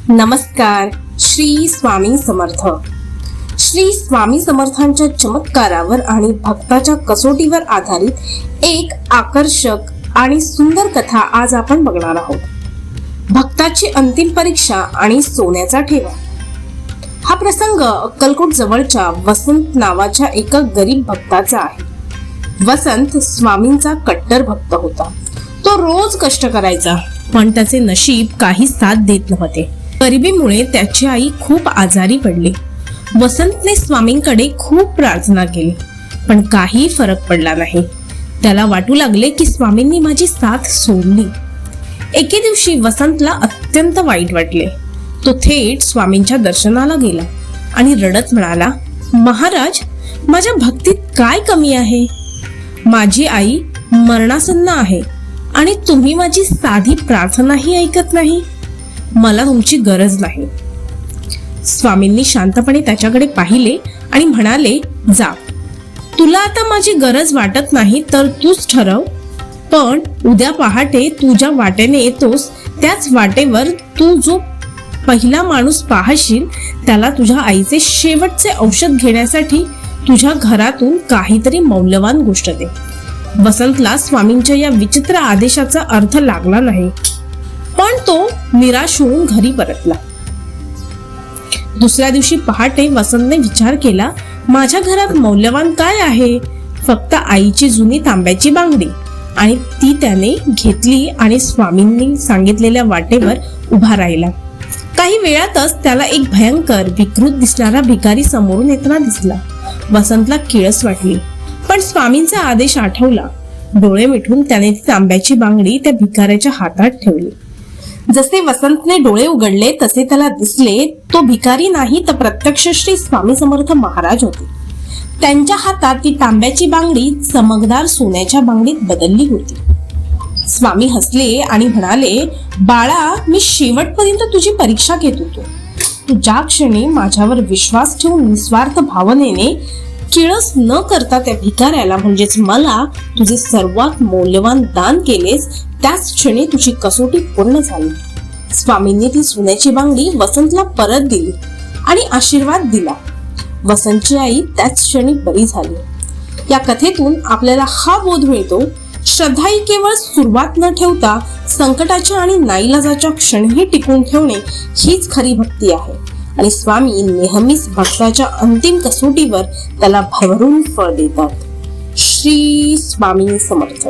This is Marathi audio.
नमस्कार. श्री स्वामी समर्थ. श्री स्वामी समर्थांच्या चमत्कारावर आणि भक्ताच्या कसोटीवर आधारित एक आकर्षक आणि सुंदर कथा आज आपण बघणार आहोत. भक्ताची अंतिम परीक्षा आणि सोन्याचा ठेवा. हा प्रसंग अक्कलकोट जवळच्या वसंत नावाच्या एका गरीब भक्ताचा आहे. वसंत स्वामींचा कट्टर भक्त होता. तो रोज कष्ट करायचा, पण त्याचे नशीब काही साथ देत नव्हते. गरिबीमुळे त्याची आई खूप आजारी पडली. वसंतने स्वामींकडे खूप प्रार्थना केली, पण काही फरक पडला नाही. त्याला वाटू लागले की स्वामींनी माझी साथ सोडली. एके दिवशी वसंतला अत्यंत वाईट वाटले. तो थेट स्वामींच्या दर्शनाला गेला आणि रडत म्हणाला, महाराज, माझ्या भक्तीत काय कमी आहे? माझी आई मरणासन्न आहे आणि तुम्ही माझी साधी प्रार्थनाही ऐकत नाही. मला तुमची गरज नाही. स्वामींनी शांतपणे त्याच्याकडे पाहिले आणि म्हणाले, जा, तुला आता माझी गरज वाटत नाही तर तूच ठरव, पण उद्या पहाटे तू ज्या वाटेने येतोस त्याच वाटेवर तू जो पहिला माणूस पाहशील त्याला तुझ्या आईचे शेवटचे औषध घेण्यासाठी तुझ्या घरातून काहीतरी मौल्यवान गोष्ट दे. वसंतला स्वामींच्या या विचित्र आदेशाचा अर्थ लागला नाही, पण तो निराश होऊन घरी परतला. दुसऱ्या दिवशी पहाटे वसंतने विचार केला, माझ्या घरात मौल्यवान काय आहे? फक्त आईची जुनी तांब्याची बांगडी. आणि ती त्याने घेतली आणि स्वामींनी सांगितलेल्या वाटेवर उभा राहिला. काही वेळातच त्याला एक भयंकर विकृत दिसणारा भिकारी समोरून येताना दिसला. वसंतला किळस वाटली, पण स्वामींचा आदेश आठवला. डोळे मिटून त्याने ती तांब्याची बांगडी त्या भिकाऱ्याच्या हातात ठेवली. जसे वसंतने डोळे उघडले तसे त्याला दिसले तो भिकारी नाही तर प्रत्यक्ष श्री स्वामी समर्थ महाराज होते. त्यांच्या हातात ती तांब्याची बांगडी चमकदार सोन्याच्या बांगडीत बदलली होती. स्वामी हसले आणि म्हणाले, बाळा, मी शेवटपर्यंत तुझी परीक्षा घेत होतो. तू ज्या क्षणी माझ्यावर विश्वास ठेवून निस्वार्थ भावनेने किळस न करता त्या भिकाऱ्याला म्हणजेच मला तुझे सर्वात मौल्यवान दान केलेस, त्याच क्षणी तुझी कसोटी पूर्ण झाली. स्वामींनी ती सोन्याची बांगडी वसंतला परत दिली आणि आशीर्वाद दिला. वसंतची आई त्याच क्षणी बरी झाली. या कथेतून आपल्याला हा बोध मिळतो, श्रद्धा ही केवळ सुरुवात न ठेवता संकटाच्या आणि नाईलाजाच्या क्षणही टिकून ठेवणे हीच खरी भक्ती आहे. आणि स्वामी नेहमीच भक्ताच्या अंतिम कसोटीवर त्याला भरभरून फळ देतात. श्री स्वामी समर्थ.